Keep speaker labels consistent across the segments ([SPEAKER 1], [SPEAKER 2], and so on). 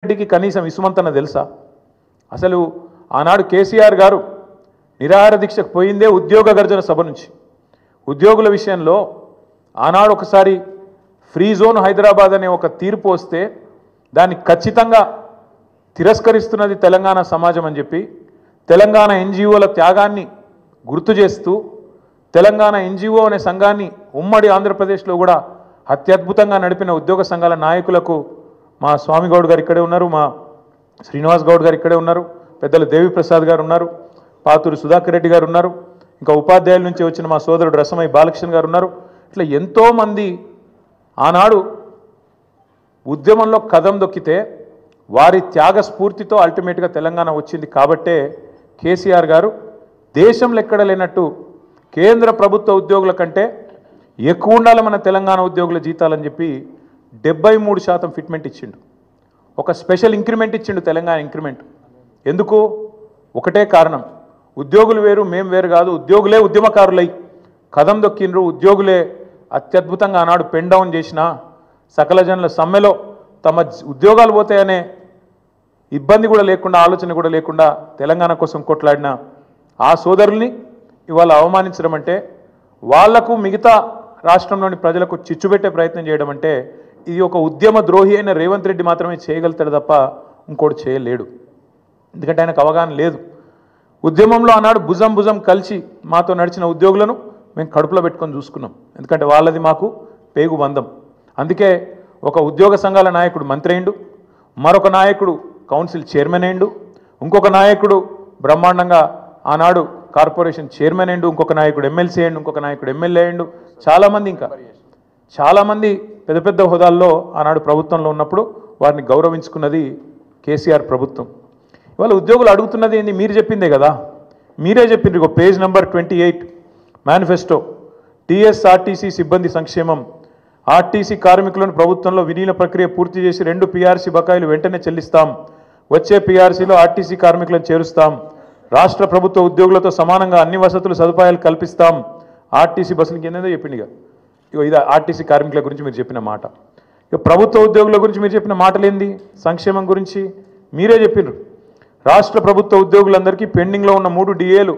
[SPEAKER 1] రెడ్డికి కనీసం ఇసుమంతన తెలుసా? అసలు ఆనాడు కేసీఆర్ గారు నిరాహార దీక్షకు పోయిందే ఉద్యోగ గర్జన సభ నుంచి. ఉద్యోగుల విషయంలో ఆనాడు ఒకసారి ఫ్రీ జోన్ హైదరాబాద్ అనే ఒక తీర్పు వస్తే దాన్ని ఖచ్చితంగా తిరస్కరిస్తున్నది తెలంగాణ సమాజం అని చెప్పి తెలంగాణ ఎన్జిఓల త్యాగాన్ని గుర్తు చేస్తూ తెలంగాణ ఎన్జిఓ అనే సంఘాన్ని ఉమ్మడి ఆంధ్రప్రదేశ్లో కూడా అత్యద్భుతంగా నడిపిన ఉద్యోగ సంఘాల నాయకులకు మా స్వామి గౌడ్ గారు ఇక్కడే ఉన్నారు, మా శ్రీనివాస్ గౌడ్ గారు ఇక్కడే ఉన్నారు, పెద్దలు దేవిప్రసాద్ గారు ఉన్నారు, పాతూరి సుధాకర్ రెడ్డి గారు ఉన్నారు, ఇంకా ఉపాధ్యాయుల నుంచి వచ్చిన మా సోదరుడు రసమయ్య బాలకృష్ణ గారు ఉన్నారు. ఇట్లా ఎంతోమంది ఆనాడు ఉద్యమంలో కదం దొక్కితే వారి త్యాగ స్ఫూర్తితో అల్టిమేట్గా తెలంగాణ వచ్చింది. కాబట్టే కేసీఆర్ గారు దేశంలో ఎక్కడ లేనట్టు కేంద్ర ప్రభుత్వ ఉద్యోగుల కంటే ఎక్కువ ఉండాలి మన తెలంగాణ ఉద్యోగుల జీతాలని చెప్పి 73% ఫిట్మెంట్ ఇచ్చిండు. ఒక స్పెషల్ ఇంక్రిమెంట్ ఇచ్చిండు, తెలంగాణ ఇంక్రిమెంట్. ఎందుకు? ఒకటే కారణం, ఉద్యోగులు వేరు మేము వేరు కాదు, ఉద్యోగులే ఉద్యమకారులై కదం దొక్కిండ్రు, ఉద్యోగులే అత్యద్భుతంగా ఆనాడు పెన్ డౌన్ చేసిన సకల జనుల సమ్మెలో తమ ఉద్యోగాలు పోతాయనే ఇబ్బంది కూడా లేకుండా, ఆలోచన కూడా లేకుండా తెలంగాణ కోసం కొట్లాడిన ఆ సోదరుల్ని ఇవాళ అవమానించడం అంటే, వాళ్లకు మిగతా రాష్ట్రంలోని ప్రజలకు చిచ్చుపెట్టే ప్రయత్నం చేయడం అంటే, ఇది ఒక ఉద్యమ ద్రోహి అయిన రేవంత్ రెడ్డి మాత్రమే చేయగలుగుతాడు తప్ప ఇంకోటి చేయలేడు. ఎందుకంటే ఆయనకు అవగాహన లేదు. ఉద్యమంలో ఆనాడు భుజం భుజం కలిసి మాతో నడిచిన ఉద్యోగులను మేము కడుపులో పెట్టుకొని చూసుకున్నాం. ఎందుకంటే వాళ్ళది మాకు పేగు బంధం. అందుకే ఒక ఉద్యోగ సంఘాల నాయకుడు మంత్రి అయిండు, మరొక నాయకుడు కౌన్సిల్ చైర్మన్ అయిండు, ఇంకొక నాయకుడు బ్రహ్మాండంగా ఆనాడు కార్పొరేషన్ చైర్మన్ అయిండు, ఇంకొక నాయకుడు ఎమ్మెల్సీ అయిండు, ఇంకొక నాయకుడు ఎమ్మెల్యే అయిండు, చాలామంది ఇంకా చాలామంది పెద్ద పెద్ద హోదాల్లో ఆనాడు ప్రభుత్వంలో ఉన్నప్పుడు వారిని గౌరవించుకున్నది కేసీఆర్ ప్రభుత్వం. ఇవాళ ఉద్యోగులు అడుగుతున్నది ఏంది? మీరు చెప్పిందే కదా, మీరే చెప్పిండ్రు. పేజ్ నెంబర్ 28 మేనిఫెస్టో, టీఎస్ఆర్టీసీ సిబ్బంది సంక్షేమం, ఆర్టీసీ కార్మికులను ప్రభుత్వంలో విలీన ప్రక్రియ పూర్తి చేసి 2 పీఆర్సీ బకాయిలు వెంటనే చెల్లిస్తాం, వచ్చే పీఆర్సీలో ఆర్టీసీ కార్మికులను చేరుస్తాం, రాష్ట్ర ప్రభుత్వ ఉద్యోగులతో సమానంగా అన్ని వసతులు సదుపాయాలు కల్పిస్తాం, ఆర్టీసీ బస్సులకి ఏందో చెప్పింది. ఇక ఇది ఆర్టీసీ కార్మికుల గురించి మీరు చెప్పిన మాట. ఇక ప్రభుత్వ ఉద్యోగుల గురించి మీరు చెప్పిన మాటలేంది? సంక్షేమం గురించి మీరే చెప్పిండ్రు. రాష్ట్ర ప్రభుత్వ ఉద్యోగులందరికీ పెండింగ్లో ఉన్న 3 డిఏలు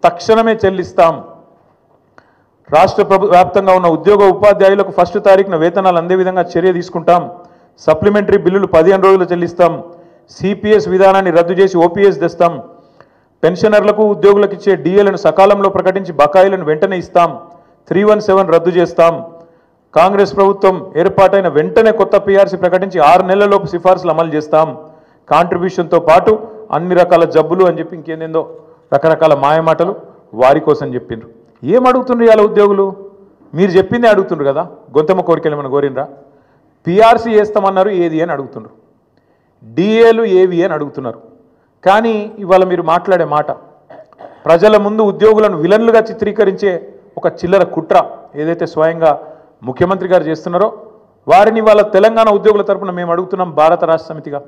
[SPEAKER 1] తక్షణమే చెల్లిస్తాం, రాష్ట్ర వ్యాప్తంగా ఉన్న ఉద్యోగ ఉపాధ్యాయులకు 1వ తారీఖున వేతనాలు అందే విధంగా చర్య తీసుకుంటాం, సప్లిమెంటరీ బిల్లులు 15 రోజులు చెల్లిస్తాం, సిపిఎస్ విధానాన్ని రద్దు చేసి ఓపీఎస్ తెస్తాం, పెన్షనర్లకు ఉద్యోగులకు ఇచ్చే డిఏలను సకాలంలో ప్రకటించి బకాయిలను వెంటనే ఇస్తాం, 317 రద్దు చేస్తాం, కాంగ్రెస్ ప్రభుత్వం ఏర్పాటైన వెంటనే కొత్త పీఆర్సీ ప్రకటించి 6 నెలలలోపు సిఫార్సులు అమలు చేస్తాం, కాంట్రిబ్యూషన్తో పాటు అన్ని రకాల జబ్బులు అని చెప్పి ఇంకేందేందో రకరకాల మాయమాటలు వారి కోసం చెప్పిండ్రు. ఏం అడుగుతుండ్రు ఇలా ఉద్యోగులు? మీరు చెప్పిందే అడుగుతుండ్రు కదా. గొంతమ్మ కోరికలు ఏమైనా కోరినరా? పీఆర్సీ వేస్తామన్నారు, ఏది అని అడుగుతుండ్రు, డిఏలు ఏవి అని అడుగుతున్నారు. కానీ ఇవాళ మీరు మాట్లాడే మాట ప్రజల ముందు ఉద్యోగులను విలన్లుగా చిత్రీకరించే ఒక చిల్లర కుట్ర ఏదైతే స్వయంగా ముఖ్యమంత్రి గారు చేస్తున్నారో వారిని వాళ్ళ తెలంగాణ ఉద్యోగుల తరఫున మేము అడుగుతున్నాం. భారత రాష్ట్ర సమితిగా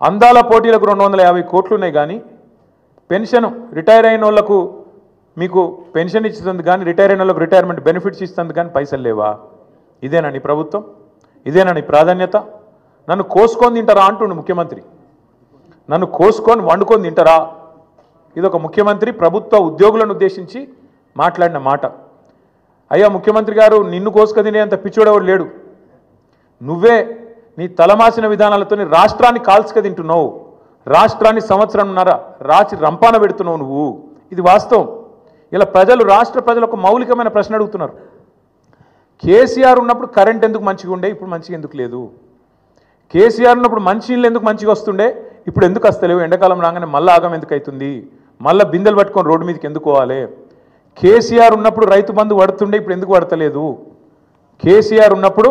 [SPEAKER 1] అందాల పోటీలకు 250 కోట్లు ఉన్నాయి, కానీ పెన్షన్ రిటైర్ అయిన వాళ్ళకు మీకు పెన్షన్ ఇస్తుంది కానీ రిటైర్ అయిన వాళ్ళకు రిటైర్మెంట్ బెనిఫిట్స్ ఇస్తుంది కానీ పైసలు లేవా? ఇదేనా నీ ప్రభుత్వం? ఇదేనా నీ ప్రాధాన్యత? నన్ను కోసుకొని తింటారా అంటుండు ముఖ్యమంత్రి. నన్ను కోసుకొని వండుకొని తింటారా? ఇది ఒక ముఖ్యమంత్రి ప్రభుత్వ ఉద్యోగులను ఉద్దేశించి మాట్లాడిన మాట. అయ్యా ముఖ్యమంత్రి గారు, నిన్ను కోసుక తినేంత పిచ్చోడెవడు లేడు. నువ్వే నీ తలమాసిన విధానాలతో రాష్ట్రాన్ని కాల్చుక తింటున్నావు, రాష్ట్రాన్ని సంవత్సరంన్నర రాచి రంపాన పెడుతున్నావు నువ్వు. ఇది వాస్తవం. ఇలా ప్రజలు, రాష్ట్ర ప్రజలు ఒక మౌలికమైన ప్రశ్న అడుగుతున్నారు. కేసీఆర్ ఉన్నప్పుడు కరెంట్ ఎందుకు మంచిగా ఉండే, ఇప్పుడు మంచిగా ఎందుకు లేదు? కేసీఆర్ ఉన్నప్పుడు మంచినీళ్ళు ఎందుకు మంచిగా వస్తుండే, ఇప్పుడు ఎందుకు వస్తలేవు? ఎండాకాలం రాగానే మళ్ళీ ఆగం ఎందుకు అవుతుంది? మళ్ళీ బిందెలు పట్టుకొని రోడ్డు మీదకి ఎందుకు పోవాలి? కేసీఆర్ ఉన్నప్పుడు రైతు బంధు పడుతుండే, ఇప్పుడు ఎందుకు పడతలేదు? కేసీఆర్ ఉన్నప్పుడు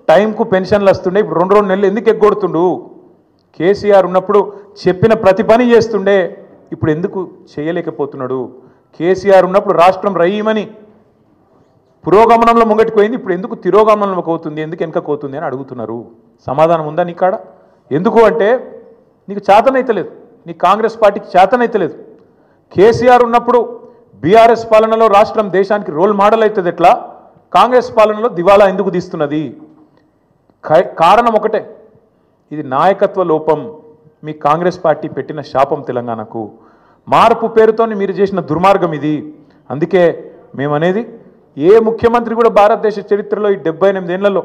[SPEAKER 1] టైంకు పెన్షన్లు వస్తుండే, ఇప్పుడు 2 నెలలు ఎందుకు ఎగ్గొడుతుండు? కేసీఆర్ ఉన్నప్పుడు చెప్పిన ప్రతి పని చేస్తుండే, ఇప్పుడు ఎందుకు చేయలేకపోతున్నాడు? కేసీఆర్ ఉన్నప్పుడు రాష్ట్రం రయ్యమని పురోగమనంలో ముంగటిపోయింది, ఇప్పుడు ఎందుకు తిరోగమనంలోకి అవుతుంది, ఎందుకు వెనకపోతుంది అని అడుగుతున్నారు. సమాధానం ఉందా నీ కాడ? ఎందుకు అంటే నీకు చేతనైతలేదు, నీ కాంగ్రెస్ పార్టీకి చేతనైతలేదు. కేసీఆర్ ఉన్నప్పుడు బీఆర్ఎస్ పాలనలో రాష్ట్రం దేశానికి రోల్ మోడల్ అవుతుంది, ఎట్లా కాంగ్రెస్ పాలనలో దివాలా ఎందుకు తీస్తున్నది? కారణం ఒకటే, ఇది నాయకత్వ లోపం. మీ కాంగ్రెస్ పార్టీ పెట్టిన శాపం తెలంగాణకు. మార్పు పేరుతోని మీరు చేసిన దుర్మార్గం ఇది. అందుకే మేమనేది ఏ ముఖ్యమంత్రి కూడా భారతదేశ చరిత్రలో ఈ 78 ఏళ్లలో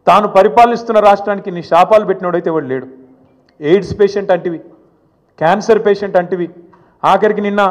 [SPEAKER 1] తాను పరిపాలిస్తున్న రాష్ట్రానికి నీ శాపాలు పెట్టినోడైతే ఎవడు లేడు. ఎయిడ్స్ పేషెంట్ అంటివి, క్యాన్సర్ పేషెంట్ అంటివి, ఆఖరికి నిన్న